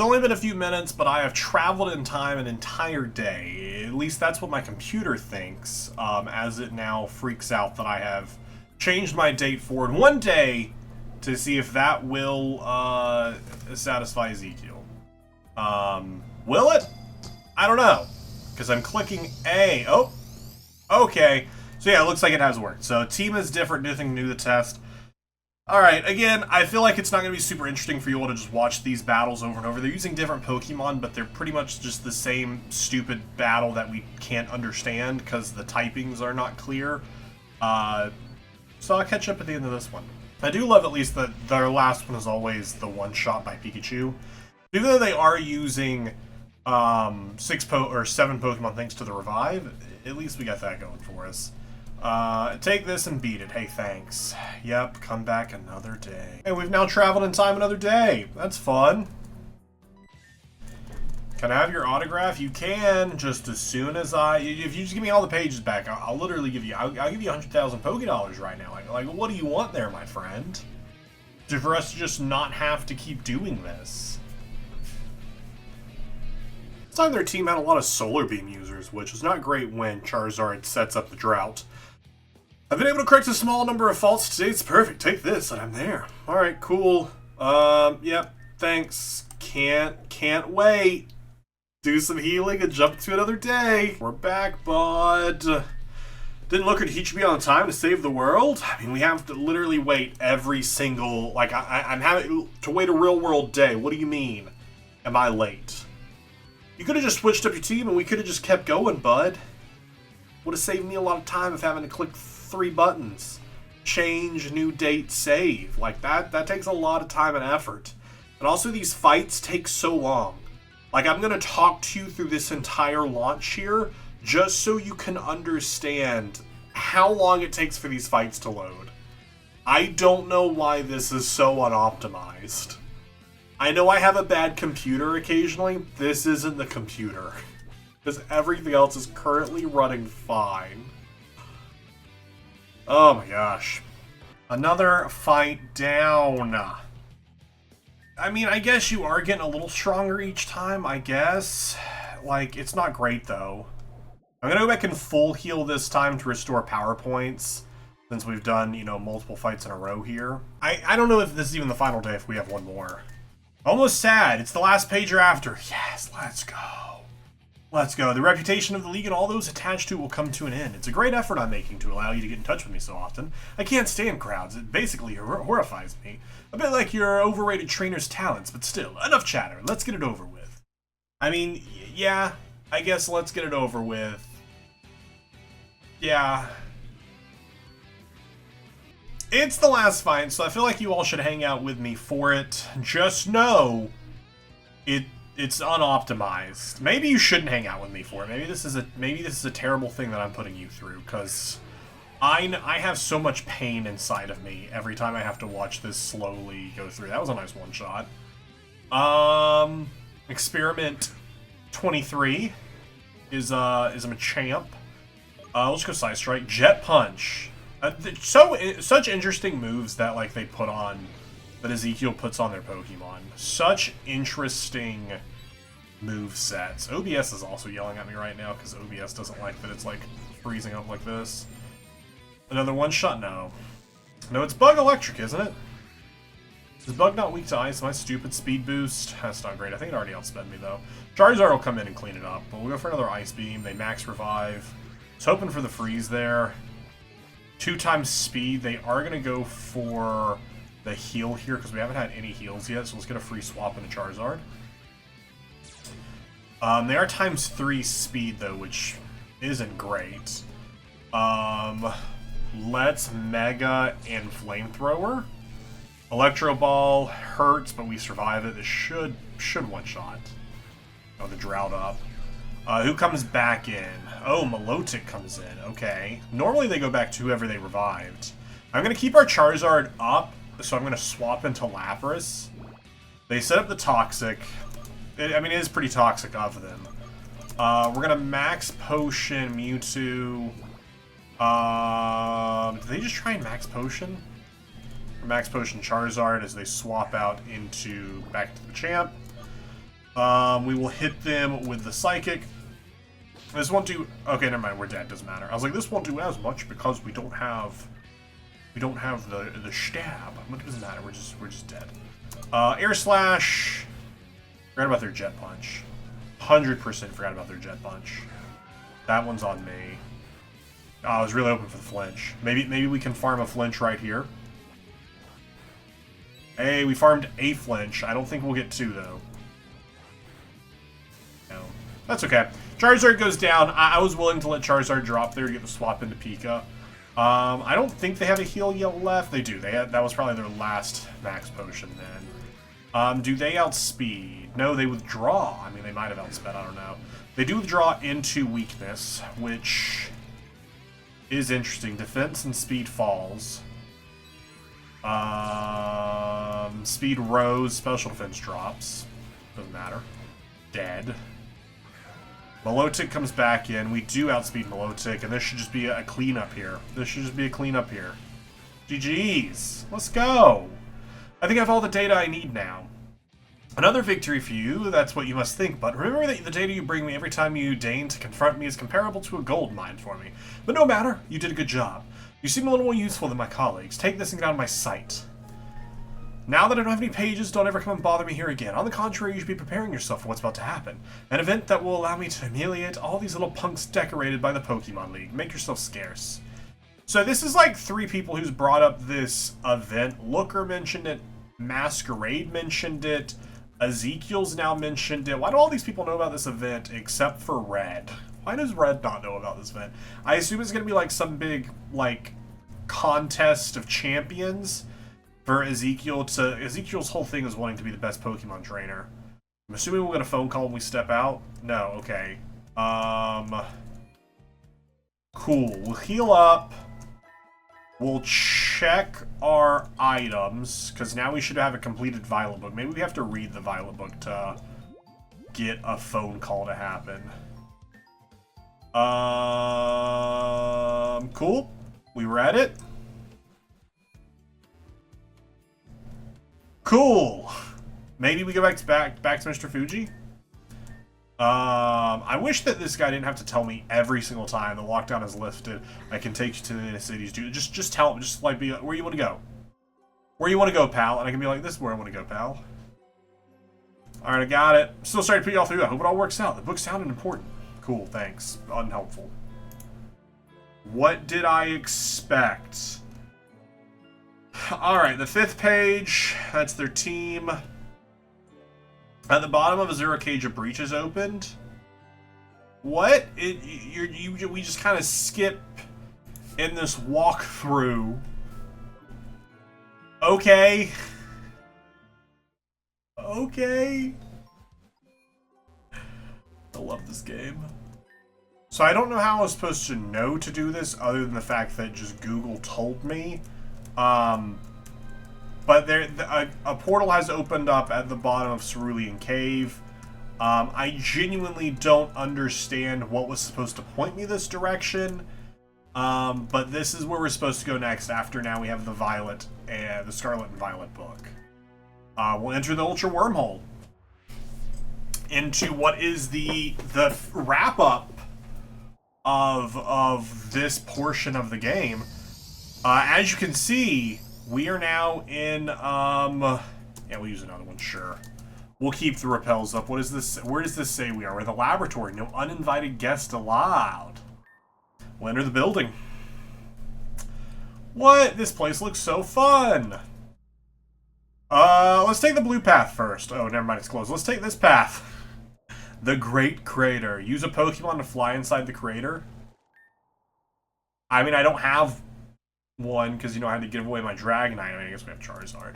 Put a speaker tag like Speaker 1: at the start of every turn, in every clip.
Speaker 1: It's only been a few minutes, but I have traveled in time an entire day. At least that's what my computer thinks, as it now freaks out that I have changed my date forward 1 day to see if that will satisfy Ezekiel. Will it? I don't know, because I'm clicking A. Oh, okay. So yeah, it looks like it has worked. So team is different, nothing new to test. Alright, again, I feel like it's not going to be super interesting for you all to just watch these battles over and over. They're using different Pokemon, but they're pretty much just the same stupid battle that we can't understand because the typings are not clear. So I'll catch up at the end of this one. I do love at least that their last one is always the one-shot by Pikachu. Even though they are using 7 Pokemon thanks to the revive, at least we got that going for us. Take this and beat it. Hey, thanks. Yep, come back another day. Hey, we've now traveled in time another day. That's fun. Can I have your autograph? You can, just as soon as if you just give me all the pages back, I'll literally give you, I'll give you 100,000 Pokédollars right now. Like, what do you want there, my friend? For us to just not have to keep doing this. This time their team had a lot of Solar Beam users, which is not great when Charizard sets up the drought. I've been able to correct a small number of faults today. It's perfect. Take this, and I'm there. Alright, cool. Yep, thanks. Can't wait. Do some healing and jump to another day. We're back, bud. Didn't Looker teach me on time to save the world? I mean, we have to literally wait every single... Like, I'm having to wait a real-world day. What do you mean? Am I late? You could have just switched up your team and we could have just kept going, bud. Would have saved me a lot of time of having to click 3 buttons. Change, new date, save. Like, that takes a lot of time and effort. And also, these fights take so long. Like, I'm going to talk to you through this entire launch here, just so you can understand how long it takes for these fights to load. I don't know why this is so unoptimized. I know I have a bad computer occasionally. This isn't the computer. Because everything else is currently running fine. Oh my gosh. Another fight down. I mean, I guess you are getting a little stronger each time, I guess. Like, it's not great, though. I'm gonna go back and full heal this time to restore power points, since we've done, you know, multiple fights in a row here. I don't know if this is even the final day if we have one more. Almost sad. It's the last page you're after. Yes, let's go. Let's go. The reputation of the League and all those attached to it will come to an end. It's a great effort I'm making to allow you to get in touch with me so often. I can't stand crowds. It basically horrifies me. A bit like your overrated trainer's talents, but still, enough chatter. Let's get it over with. I mean, yeah, I guess let's get it over with. Yeah. It's the last fight, so I feel like you all should hang out with me for it. Just know, it's unoptimized. Maybe you shouldn't hang out with me for it. Maybe this is a terrible thing that I'm putting you through, because I have so much pain inside of me every time I have to watch this slowly go through. That was a nice one shot. Experiment 23 is a Machamp. Let's go Side Strike. Jet Punch. Such interesting moves that like they put on, that Ezekiel puts on their Pokemon. Such interesting move sets. OBS is also yelling at me right now because OBS doesn't like that it's like freezing up like this. Another one shot? No. No, it's Bug Electric, isn't it? Is Bug not weak to ice? My stupid speed boost? That's not great. I think it already outsped me though. Charizard will come in and clean it up, but we'll go for another Ice Beam. They max revive. I was hoping for the freeze there. 2 times speed. They are going to go for the heal here because we haven't had any heals yet, so let's get a free swap into Charizard. They are times 3 speed though, which isn't great. Let's Mega and Flamethrower. Electro Ball hurts, but we survive it. This should one-shot. Oh, the Drought up. Who comes back in? Oh, Milotic comes in. Okay. Normally they go back to whoever they revived. I'm going to keep our Charizard up, so I'm going to swap into Lapras. They set up the Toxic. I mean, it is pretty toxic of them. We're going to Max Potion Mewtwo. Did they just try and Max Potion? Or Max Potion Charizard as they swap out into back to the champ. We will hit them with the Psychic. This won't do... Okay, never mind. We're dead. Doesn't matter. I was like, this won't do as much because we don't have... We don't have the stab. But it doesn't matter. We're just dead. Air Slash. Forgot about their Jet Punch. 100% forgot about their Jet Punch. That one's on me. Oh, I was really hoping for the flinch. Maybe we can farm a flinch right here. Hey, we farmed a flinch. I don't think we'll get 2 though. No. That's okay. Charizard goes down. I was willing to let Charizard drop there to get the swap into Pika. I don't think they have a heal yet left. They do. That was probably their last max potion then. Do they outspeed? No, they withdraw. I mean, they might have outsped. I don't know. They do withdraw into weakness, which is interesting. Defense and speed falls. Speed rose. Special defense drops. Doesn't matter. Dead. Milotic comes back in. We do outspeed Milotic, and this should just be a cleanup here. This should just be a cleanup here. GG's. Let's go. I think I have all the data I need now. Another victory for you, that's what you must think, but remember that the data you bring me every time you deign to confront me is comparable to a gold mine for me. But no matter, you did a good job. You seem a little more useful than my colleagues. Take this and get out of my sight. Now that I don't have any pages, don't ever come and bother me here again. On the contrary, you should be preparing yourself for what's about to happen. An event that will allow me to humiliate all these little punks decorated by the Pokemon League. Make yourself scarce. So this is like 3 people who's brought up this event. Looker mentioned it. Masquerade mentioned it. Ezekiel's now mentioned it. Why do all these people know about this event except for Red? Why does Red not know about this event? I assume it's going to be like some big, like, contest of champions for Ezekiel to... Ezekiel's whole thing is wanting to be the best Pokemon trainer. I'm assuming we'll get a phone call when we step out. No, okay. Cool. We'll heal up. We'll check our items, because now we should have a completed Violet book. Maybe we have to read the Violet book to get a phone call to happen. Cool. We read it. Cool. Maybe we go back to Mr. Fuji. I wish that this guy didn't have to tell me every single time the lockdown is lifted. I can take you to the cities, dude. Just tell him. Just like be like, where you want to go. Where you want to go, pal? And I can be like, this is where I want to go, pal. All right, I got it. Still sorry to put you all through. I hope it all works out. The book sounded important. Cool, thanks. Unhelpful. What did I expect? All right, the 5th page. That's their team. At the bottom of Azura Cage, a breach is opened. What? We just kind of skip in this walkthrough. Okay. Okay. I love this game. So I don't know how I was supposed to know to do this other than the fact that just Google told me. But a portal has opened up at the bottom of Cerulean Cave. I genuinely don't understand what was supposed to point me this direction. But this is where we're supposed to go next after now we have the Violet and the Scarlet and Violet book. We'll enter the Ultra Wormhole into what is the wrap-up of this portion of the game. As you can see, we are now in, yeah, we'll use another one, sure. We'll keep the repels up. What is this? Where does this say we are? We're in the laboratory. No uninvited guests allowed. We'll enter the building. What? This place looks so fun. Let's take the blue path first. Oh, never mind, it's closed. Let's take this path. The Great Crater. Use a Pokemon to fly inside the crater. I mean, I don't have one, because, you know, I had to give away my Dragonite. I mean, I guess we have Charizard.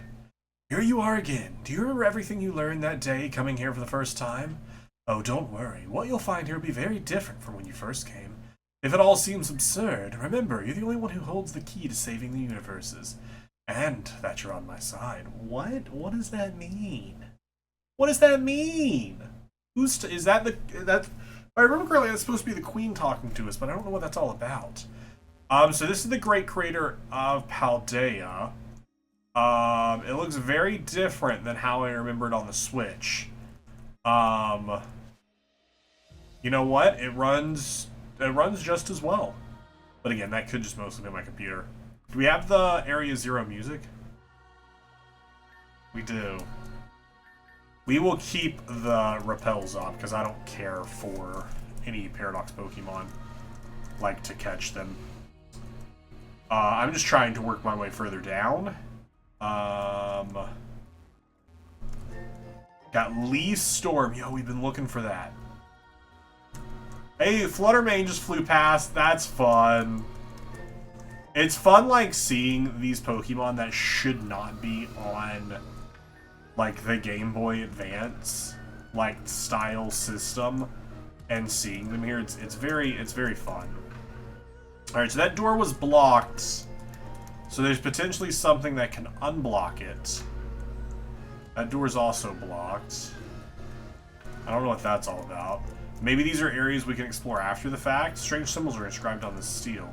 Speaker 1: Here you are again. Do you remember everything you learned that day coming here for the first time? Oh, don't worry. What you'll find here will be very different from when you first came. If it all seems absurd, remember, you're the only one who holds the key to saving the universes. And that you're on my side. What? What does that mean? What does that mean? Is that the... If I remember correctly, that's supposed to be the Queen talking to us, but I don't know what that's all about. So this is the Great Crater of Paldea. It looks very different than how I remember it on the Switch. You know what? It runs just as well. But again, that could just mostly be my computer. Do we have the Area Zero music? We do. We will keep the repels up because I don't care for any Paradox Pokemon. Like to catch them. I'm just trying to work my way further down. Got Lee's Storm. Yo, we've been looking for that. Hey, Fluttermane just flew past. That's fun. It's fun, like, seeing these Pokemon that should not be on, like, the Game Boy Advance, like, style system, and seeing them here. It's very fun. Alright, so that door was blocked. So there's potentially something that can unblock it. That door's also blocked. I don't know what that's all about. Maybe these are areas we can explore after the fact. Strange symbols are inscribed on the steel.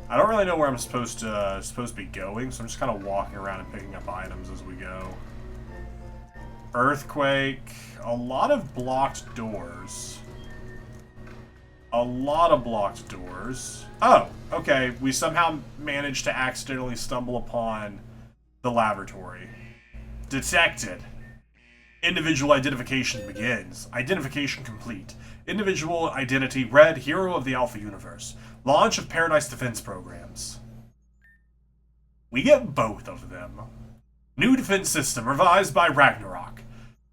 Speaker 1: I don't really know where I'm supposed to be going, so I'm just kind of walking around and picking up items as we go. Earthquake. A lot of blocked doors. A lot of blocked doors. Oh, okay. We somehow managed to accidentally stumble upon the laboratory. Detected. Individual identification begins. Identification complete. Individual identity red, hero of the Alpha Universe. Launch of Paradise Defense Programs. We get both of them. New defense system revised by Ragnarok.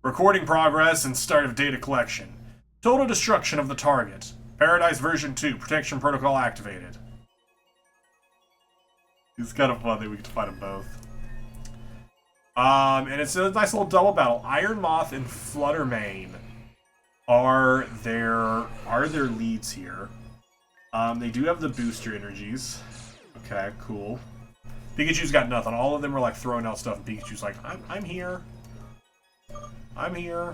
Speaker 1: Recording progress and start of data collection. Total destruction of the target. Paradise version 2. Protection protocol activated. It's kind of fun that we get to fight them both. And it's a nice little double battle. Iron Moth and Fluttermane are their leads here. They do have the booster energies. Okay, cool. Pikachu's got nothing. All of them are like throwing out stuff, and Pikachu's like, I'm here. I'm here.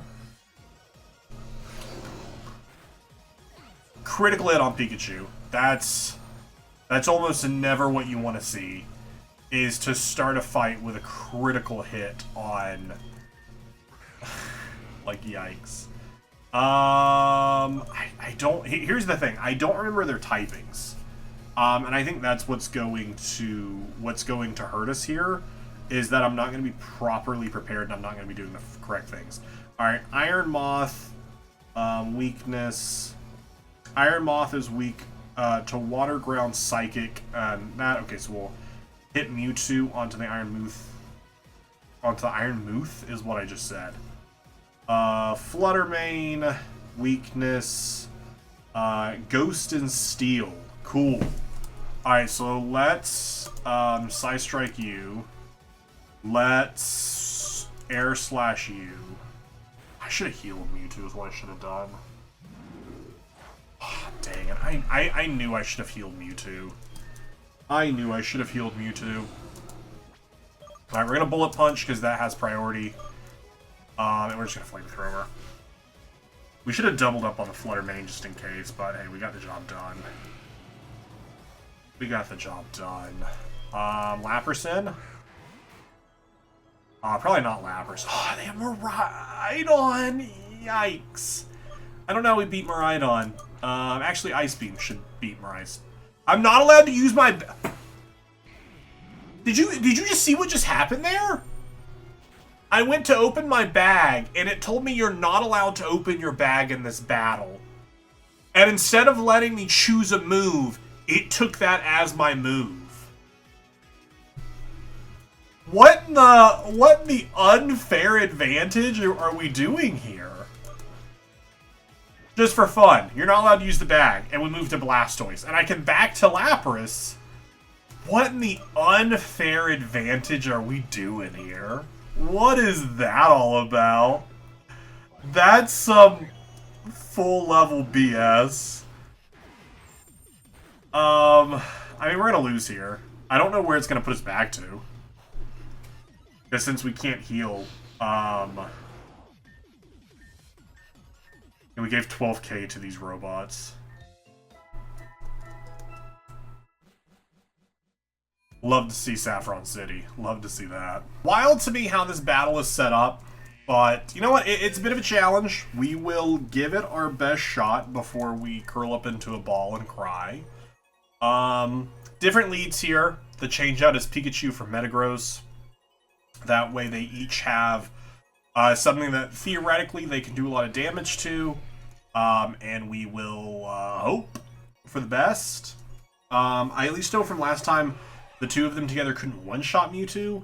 Speaker 1: Critical hit on Pikachu. That's almost never what you want to see. Is to start a fight with a critical hit on... like, yikes. I don't... Here's the thing. I don't remember their typings. And I think that's what's going to hurt us here, is that I'm not going to be properly prepared and I'm not going to be doing the correct things. Alright, Iron Moth, weakness. Iron Moth is weak to Water Ground Psychic, and that... Okay, so we'll hit Mewtwo onto the Iron Mooth. Onto the Iron Mooth is what I just said. Fluttermane, weakness, Ghost and Steel. Cool. Alright, so let's Psystrike you. Let's Air Slash you. I should have healed Mewtwo is what I should have done. Oh, dang it. I knew I should have healed Mewtwo. I knew I should have healed Mewtwo. Alright, we're gonna Bullet Punch because that has priority. And we're just gonna Flamethrower. We should have doubled up on the Fluttermane just in case, but hey, we got the job done. We got the job done. Lapperson? Probably not Lapras. Oh, they have Miraidon! Yikes. I don't know how we beat Miraidon. Actually, Ice Beam should beat Miraidon. I'm not allowed to use my... Did you just see what just happened there? I went to open my bag, and it told me you're not allowed to open your bag in this battle. And instead of letting me choose a move, it took that as my move. What in the unfair advantage are we doing here? Just for fun. You're not allowed to use the bag. And we move to Blastoise. And I can back to Lapras. What in the unfair advantage are we doing here? What is that all about? That's some full level BS. I mean, we're gonna lose here. I don't know where it's gonna put us back to. Because since we can't heal, and we gave 12k to these robots. Love to see Saffron City. Love to see that. Wild to me how this battle is set up. But, you know what? It's a bit of a challenge. We will give it our best shot before we curl up into a ball and cry. Different leads here. The changeout is Pikachu for Metagross. That way they each have something that theoretically they can do a lot of damage to. And we will hope for the best. I at least know from last time the two of them together couldn't one-shot Mewtwo.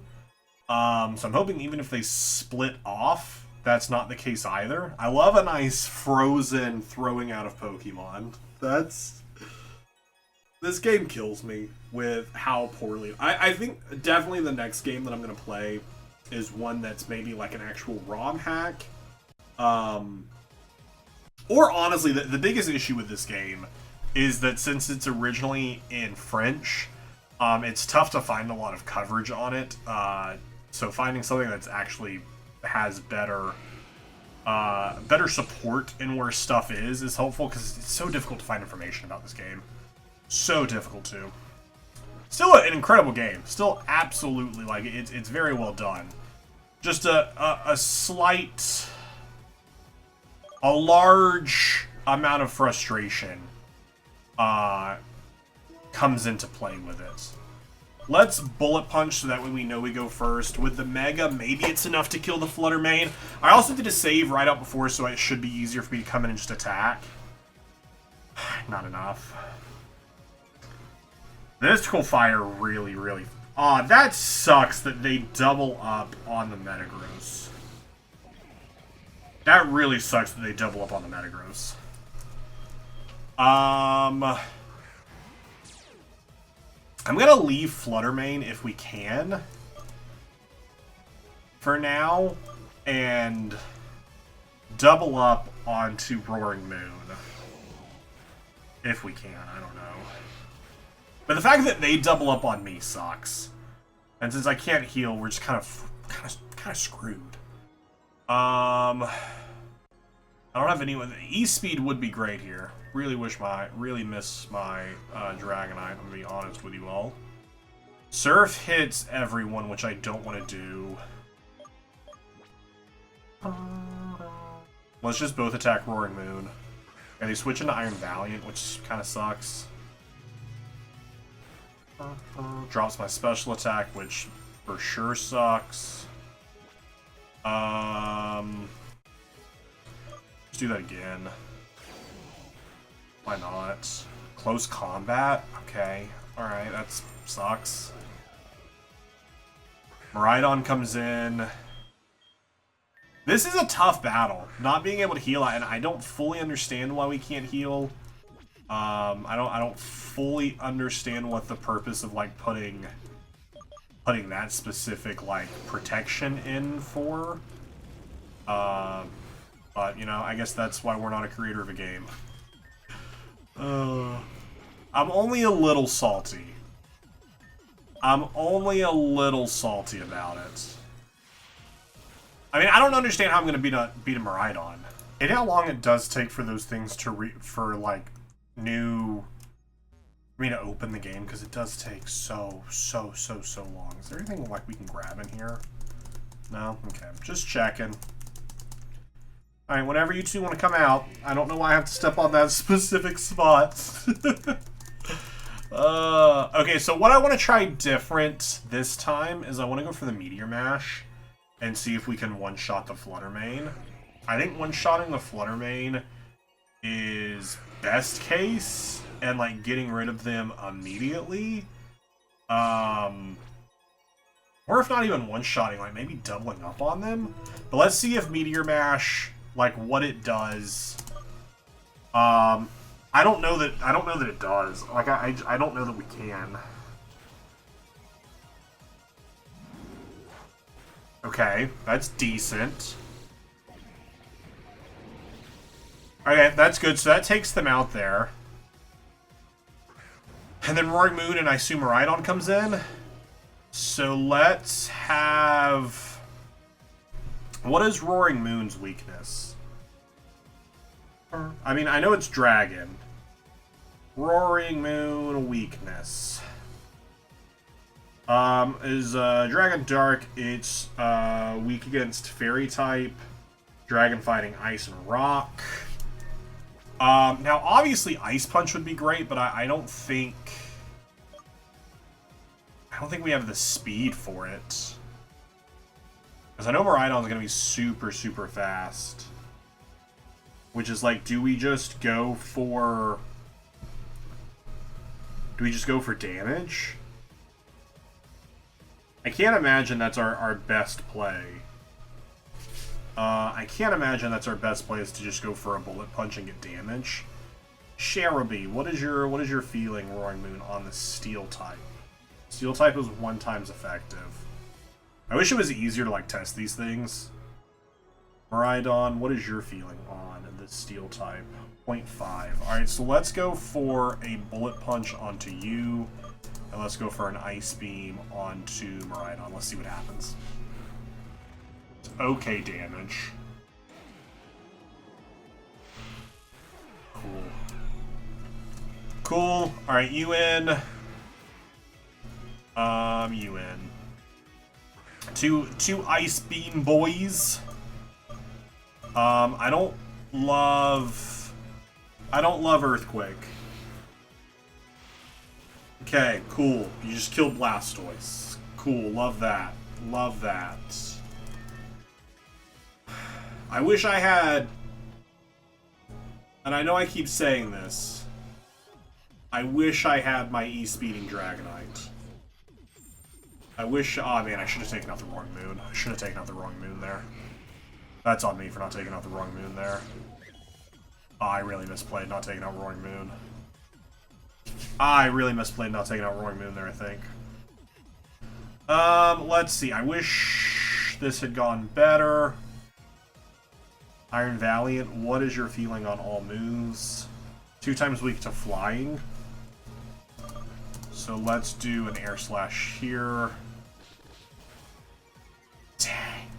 Speaker 1: So I'm hoping even if they split off, that's not the case either. I love a nice frozen throwing out of Pokemon. This game kills me with how poorly... I think definitely the next game that I'm going to play is one that's maybe like an actual ROM hack. Or honestly, the biggest issue with this game is that since it's originally in French, it's tough to find a lot of coverage on it. So finding something that's actually has better support in where stuff is helpful, because it's so difficult to find information about this game. So difficult to. Still an incredible game. Still absolutely, like, it's very well done. Just a slight... a large amount of frustration comes into play with it. Let's Bullet Punch so that way we know we go first. With the Mega, maybe it's enough to kill the Flutter Mane. I also did a save right out before, so it should be easier for me to come in and just attack. Not enough. Mystical Fire really... Aw, that sucks that they double up on the Metagross. That really sucks that they double up on the Metagross. I'm gonna leave Flutter Mane if we can. For now. And double up onto Roaring Moon. If we can, I don't know. But the fact that they double up on me sucks. And since I can't heal, we're just kind of screwed. I don't have anyone. E-Speed would be great here. Really miss my Dragonite, I'm gonna be honest with you all. Surf hits everyone, which I don't want to do. Let's just both attack Roaring Moon. And they switch into Iron Valiant, which kind of sucks. Drops my special attack, which for sure sucks. Let's do that again. Why not? Close combat? Okay. Alright, that sucks. Miraidon comes in. This is a tough battle. Not being able to heal, and I don't fully understand why we can't heal. I don't fully understand what the purpose of, like, putting that specific, like, protection in for. But, you know, I guess that's why we're not a creator of a game. I'm only a little salty. I'm only a little salty about it. I mean, I don't understand how I'm going to beat a Miraidon. And how long it does take for those things to to open the game, because it does take so long. Is there anything like we can grab in here? No? Okay, just checking. Alright, whenever you two want to come out, I don't know why I have to step on that specific spot. Okay, so what I want to try different this time is I want to go for the Meteor Mash and see if we can one-shot the Flutter Mane. I think one-shotting the Flutter Mane is best case, and like getting rid of them immediately. Or if not even one-shotting, like maybe doubling up on them. But let's see if Meteor Mash, like what it does. I don't know that it does. Like I don't know that we can. Okay, that's decent. Okay, that's good. So that takes them out there. And then Roaring Moon and I assume Miraidon comes in. So let's have... What is Roaring Moon's weakness? I mean, I know it's Dragon. Roaring Moon weakness. Is Dragon Dark. It's weak against Fairy type. Dragon fighting Ice and Rock. Now, obviously, Ice Punch would be great, but I don't think we have the speed for it. Because I know Miraidon's going to be super, super fast. Which is like, do we just go for... damage? I can't imagine that's our best play. I can't imagine that's our best play is to just go for a Bullet Punch and get damage. Cherubi, what is your feeling, Roaring Moon, on the Steel type? Steel type is 1 times effective. I wish it was easier to like test these things. Miraidon, what is your feeling on the Steel type? 0.5. Alright, so let's go for a Bullet Punch onto you. And let's go for an Ice Beam onto Miraidon. Let's see what happens. It's okay damage. Cool. Cool. Alright, you in. You in. Two Ice Beam boys. I don't love Earthquake. Okay, cool. You just killed Blastoise. Cool, love that. Love that. I wish I had... And I know I keep saying this. I wish I had my E-Speeding Dragonite. I wish... Oh man, I should have taken out the Roaring Moon. I should have taken out the Roaring Moon there. That's on me for not taking out the Roaring Moon there. Oh, I really misplayed not taking out Roaring Moon. I really misplayed not taking out Roaring Moon there, I think. Let's see. I wish this had gone better. Iron Valiant, what is your feeling on all moves? 2 times weak to flying. So let's do an Air Slash here. Dang.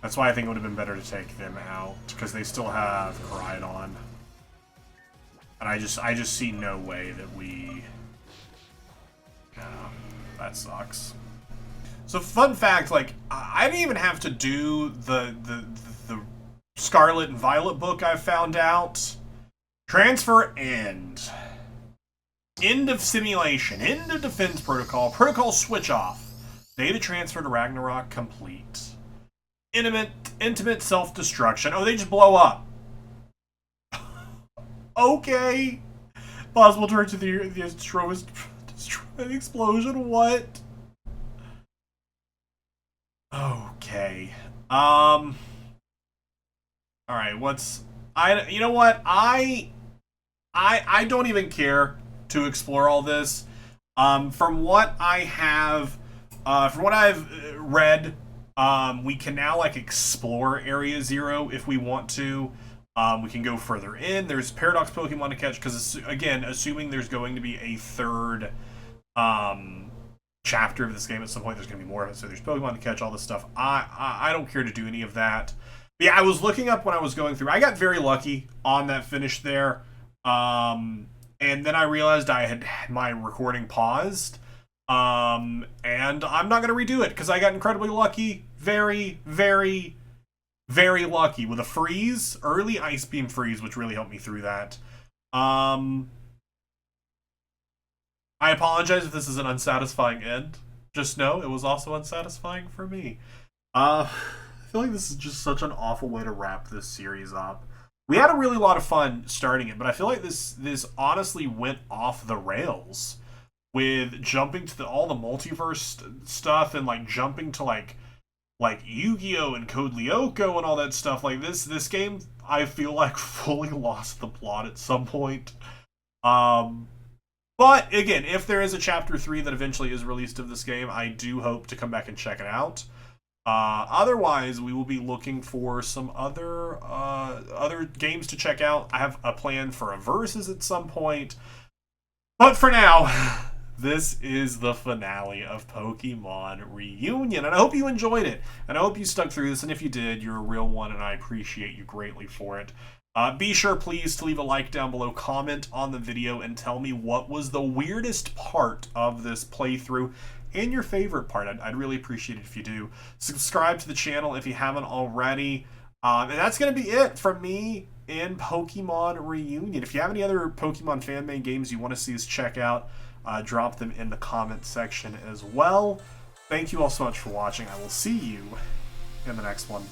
Speaker 1: That's why I think it would have been better to take them out, because they still have Koraidon. And I just see no way that we... Yeah, that sucks. So fun fact, like, I didn't even have to do the Scarlet and Violet book I found out. Transfer end. End of simulation. End of defense protocol. Protocol switch off. Data transfer to Ragnarok complete. Intimate self-destruction. Oh, they just blow up. Okay. Possible turn to the destroy explosion. What? Okay. All right. What's you know what? I don't even care to explore all this. From what I have, from what I've read, we can now like explore Area 0 if we want to. We can go further in. There's Paradox Pokemon to catch, because, again, assuming there's going to be a third chapter of this game at some point, there's going to be more of it. So there's Pokemon to catch, all this stuff. I don't care to do any of that. But yeah, I was looking up when I was going through. I got very lucky on that finish there. And then I realized I had my recording paused. And I'm not going to redo it, because I got incredibly lucky. Very, very... very lucky with a freeze, early Ice Beam freeze, which really helped me through that. I apologize if this is an unsatisfying end. Just know it was also unsatisfying for me. I feel like this is just such an awful way to wrap this series up. We had a really lot of fun starting it, but I feel like this honestly went off the rails with jumping to all the multiverse stuff and like jumping to like Yu-Gi-Oh! And Code Lyoko and all that stuff. Like, this game, I feel like, fully lost the plot at some point. But, again, if there is a Chapter 3 that eventually is released of this game, I do hope to come back and check it out. Otherwise, we will be looking for some other games to check out. I have a plan for a Versus at some point. But for now... this is the finale of Pokemon ReUnion, and I hope you enjoyed it, and I hope you stuck through this, and if you did, you're a real one, and I appreciate you greatly for it. Be sure, please, to leave a like down below, comment on the video, and tell me what was the weirdest part of this playthrough and your favorite part. I'd really appreciate it if you do. Subscribe to the channel if you haven't already. And that's going to be it from me in Pokemon ReUnion. If you have any other Pokemon fan-made games you want to see us check out, drop them in the comment section as well. Thank you all so much for watching. I will see you in the next one.